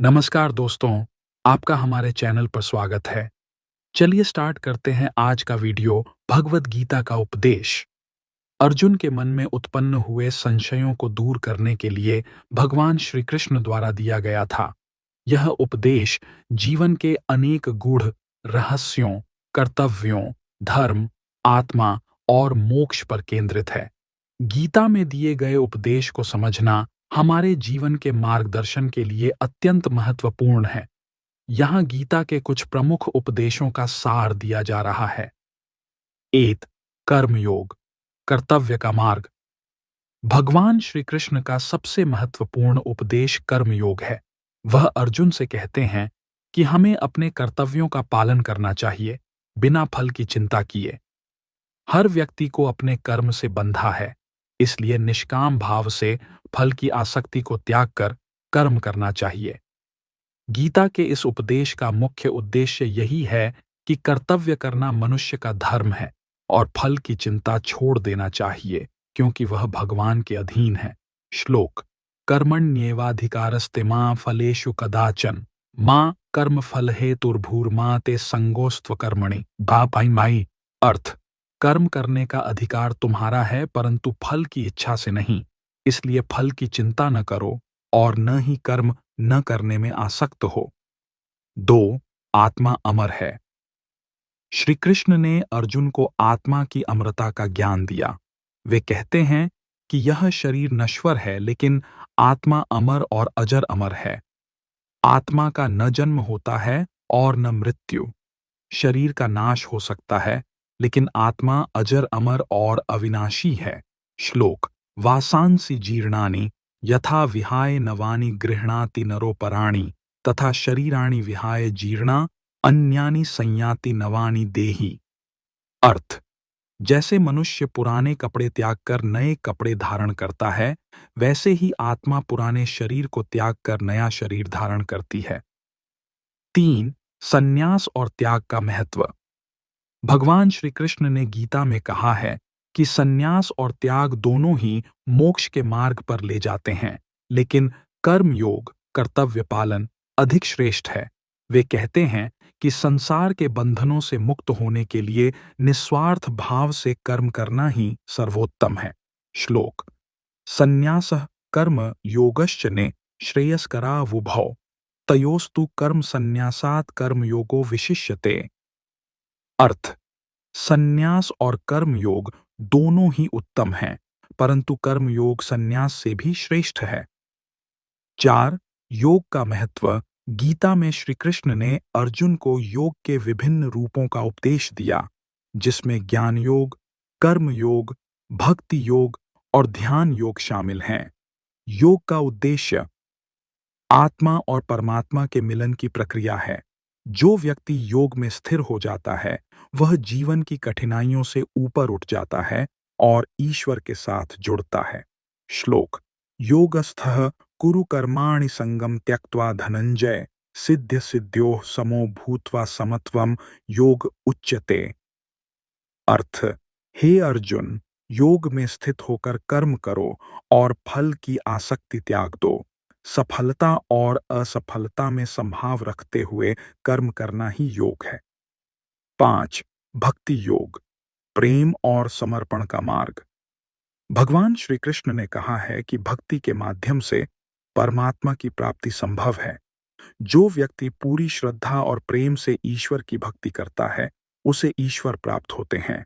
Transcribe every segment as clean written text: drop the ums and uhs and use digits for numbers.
नमस्कार दोस्तों, आपका हमारे चैनल पर स्वागत है। चलिए स्टार्ट करते हैं आज का वीडियो भगवद गीता का उपदेश। अर्जुन के मन में उत्पन्न हुए संशयों को दूर करने के लिए भगवान श्री कृष्ण द्वारा दिया गया था। यह उपदेश जीवन के अनेक गूढ़ रहस्यों, कर्तव्यों, धर्म, आत्मा और मोक्ष पर केंद्रित है। गीता में दिए गए उपदेश को समझना हमारे जीवन के मार्गदर्शन के लिए अत्यंत महत्वपूर्ण है। यहाँ गीता के कुछ प्रमुख उपदेशों का सार दिया जा रहा है। एत कर्मयोग, कर्तव्य का मार्ग। भगवान श्री कृष्ण का सबसे महत्वपूर्ण उपदेश कर्मयोग है। वह अर्जुन से कहते हैं कि हमें अपने कर्तव्यों का पालन करना चाहिए, बिना फल की चिंता किए। हर व्यक्ति को अपने कर्म से बंधा है, इसलिए निष्काम भाव से फल की आसक्ति को त्याग कर कर्म करना चाहिए। गीता के इस उपदेश का मुख्य उद्देश्य यही है कि कर्तव्य करना मनुष्य का धर्म है और फल की चिंता छोड़ देना चाहिए, क्योंकि वह भगवान के अधीन है। श्लोक: कर्मण्येवाधिकारस्ते मा फलेषु कदाचन मां कर्म फल हेतुर्भूर्मा ते संगोस्त्व कर्मणि बापाई माई। अर्थ: कर्म करने का अधिकार तुम्हारा है, परंतु फल की इच्छा से नहीं, इसलिए फल की चिंता न करो और न ही कर्म न करने में आसक्त हो। 2. आत्मा अमर है। श्री कृष्ण ने अर्जुन को आत्मा की अमरता का ज्ञान दिया। वे कहते हैं कि यह शरीर नश्वर है, लेकिन आत्मा अमर और अजर अमर है। आत्मा का न जन्म होता है और न मृत्यु। शरीर का नाश हो सकता है, लेकिन आत्मा अजर अमर और अविनाशी है। श्लोक: वासांसि जीर्णानि यथा विहाय नवानि गृह्णाति नरोपराणि तथा शरीराणि विहाय जीर्णा अन्यानि संयाति नवानि देहि। अर्थ: जैसे मनुष्य पुराने कपड़े त्याग कर नए कपड़े धारण करता है, वैसे ही आत्मा पुराने शरीर को त्याग कर नया शरीर धारण करती है। 3. संन्यास और त्याग का महत्व। भगवान श्री कृष्ण ने गीता में कहा है कि संन्यास और त्याग दोनों ही मोक्ष के मार्ग पर ले जाते हैं, लेकिन कर्म योग, कर्तव्य पालन अधिक श्रेष्ठ है। वे कहते हैं कि संसार के बंधनों से मुक्त होने के लिए निस्वार्थ भाव से कर्म करना ही सर्वोत्तम है। श्लोक: संन्यासः कर्म योगश्च ने श्रेयस्करा वुभौ तयोस्तु कर्म संन्यासात् कर्म योगो विशिष्यते। अर्थ: संन्यास और कर्म योग दोनों ही उत्तम हैं, परंतु कर्म योग संन्यास से भी श्रेष्ठ है। 4. योग का महत्व। गीता में श्री कृष्ण ने अर्जुन को योग के विभिन्न रूपों का उपदेश दिया, जिसमें ज्ञान योग, कर्म योग, भक्ति योग और ध्यान योग शामिल हैं। योग का उद्देश्य आत्मा और परमात्मा के मिलन की प्रक्रिया है। जो व्यक्ति योग में स्थिर हो जाता है, वह जीवन की कठिनाइयों से ऊपर उठ जाता है और ईश्वर के साथ जुड़ता है। श्लोक: योगस्थः कुरु कर्माणि संगम त्यक्त्वा धनंजय सिद्ध सिद्ध्योः समो भूत्वा समत्वम योग उच्यते। अर्थ: हे अर्जुन, योग में स्थित होकर कर्म करो और फल की आसक्ति त्याग दो। सफलता और असफलता में संभाव रखते हुए कर्म करना ही योग है। 5. भक्ति योग, प्रेम और समर्पण का मार्ग। भगवान श्री कृष्ण ने कहा है कि भक्ति के माध्यम से परमात्मा की प्राप्ति संभव है। जो व्यक्ति पूरी श्रद्धा और प्रेम से ईश्वर की भक्ति करता है, उसे ईश्वर प्राप्त होते हैं।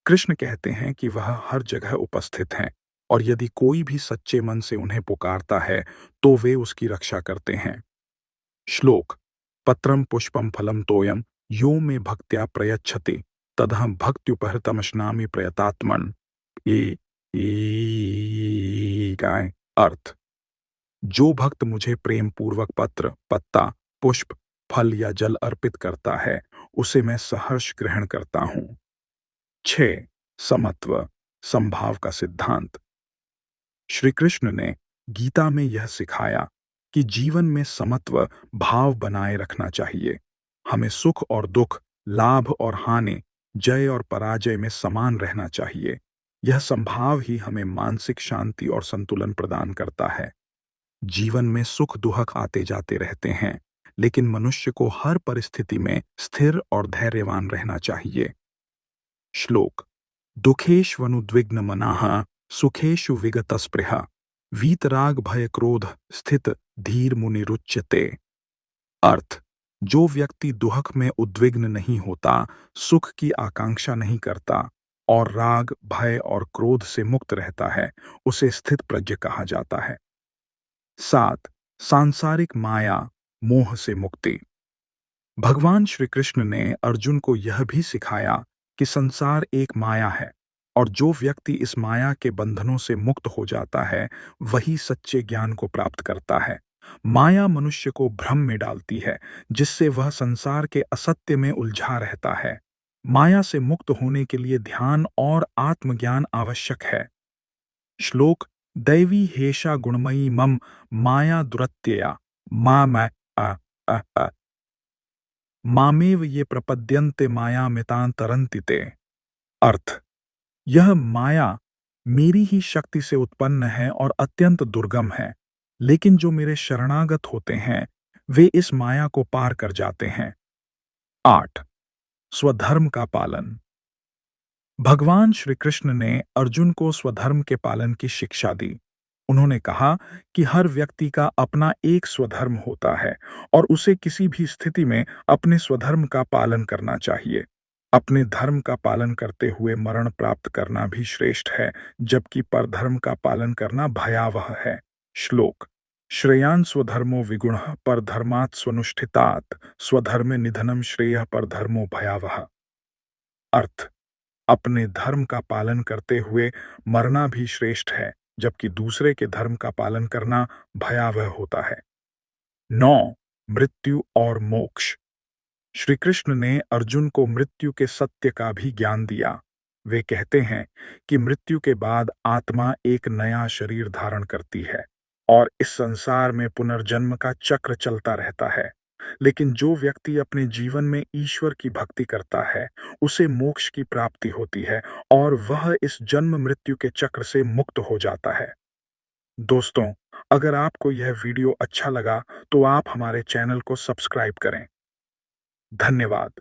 कृष्ण कहते हैं कि वह हर जगह उपस्थित हैं और यदि कोई भी सच्चे मन से उन्हें पुकारता है, तो वे उसकी रक्षा करते हैं। श्लोक: पत्रम पुष्पम फलम तोयम यो मे भक्त्या प्रयच्छति तदहं भक्त्युपहृतमश्नामि प्रयतात्मन। गाय। अर्थ: जो भक्त मुझे प्रेम पूर्वक पत्र, पत्ता, पुष्प, फल या जल अर्पित करता है, उसे मैं सहर्ष ग्रहण करता हूं। 6. समत्व, संभाव का सिद्धांत। श्री कृष्ण ने गीता में यह सिखाया कि जीवन में समत्व भाव बनाए रखना चाहिए। हमें सुख और दुख, लाभ और हानि, जय और पराजय में समान रहना चाहिए। यह संभाव ही हमें मानसिक शांति और संतुलन प्रदान करता है। जीवन में सुख दुख आते जाते रहते हैं, लेकिन मनुष्य को हर परिस्थिति में स्थिर और धैर्यवान रहना चाहिए। श्लोक: दुखेष्वनुद्विग्न मनाः सुखेषु विगतस्पृहा वीतराग भय क्रोध स्थित धीर मुनिरुच्यते। अर्थ: जो व्यक्ति दुख में उद्विग्न नहीं होता, सुख की आकांक्षा नहीं करता और राग भय और क्रोध से मुक्त रहता है, उसे स्थित प्रज्ञ कहा जाता है। 7. सांसारिक माया मोह से मुक्ति। भगवान श्री कृष्ण ने अर्जुन को यह भी सिखाया कि संसार एक माया है और जो व्यक्ति इस माया के बंधनों से मुक्त हो जाता है, वही सच्चे ज्ञान को प्राप्त करता है। माया मनुष्य को भ्रम में डालती है, जिससे वह संसार के असत्य में उलझा रहता है। माया से मुक्त होने के लिए ध्यान और आत्मज्ञान आवश्यक है। श्लोक: दैवी हेषा गुणमयी मम माया दुरत्यया मा मैं अ अ अ मामेव ये प्रपद्यन्ते मायामितां तरन्ति ते। अर्थ: यह माया मेरी ही शक्ति से उत्पन्न है और अत्यंत दुर्गम है, लेकिन जो मेरे शरणागत होते हैं, वे इस माया को पार कर जाते हैं। 8. स्वधर्म का पालन। भगवान श्री कृष्ण ने अर्जुन को स्वधर्म के पालन की शिक्षा दी। उन्होंने कहा कि हर व्यक्ति का अपना एक स्वधर्म होता है और उसे किसी भी स्थिति में अपने स्वधर्म का पालन करना चाहिए। अपने धर्म का पालन करते हुए मरण प्राप्त करना भी श्रेष्ठ है, जबकि परधर्म का पालन करना भयावह है। श्लोक: श्रेयान् स्वधर्मो विगुणः परधर्मात् स्वनुष्ठितात् स्वधर्मे निधनम श्रेयः परधर्मो भयावह। अर्थ: अपने धर्म का पालन करते हुए मरना भी श्रेष्ठ है, जबकि दूसरे के धर्म का पालन करना भयावह होता है। 9. मृत्यु और मोक्ष। श्री कृष्ण ने अर्जुन को मृत्यु के सत्य का भी ज्ञान दिया। वे कहते हैं कि मृत्यु के बाद आत्मा एक नया शरीर धारण करती है और इस संसार में पुनर्जन्म का चक्र चलता रहता है। लेकिन जो व्यक्ति अपने जीवन में ईश्वर की भक्ति करता है, उसे मोक्ष की प्राप्ति होती है और वह इस जन्म मृत्यु के चक्र से मुक्त हो जाता है। दोस्तों, अगर आपको यह वीडियो अच्छा लगा, तो आप हमारे चैनल को सब्सक्राइब करें। धन्यवाद।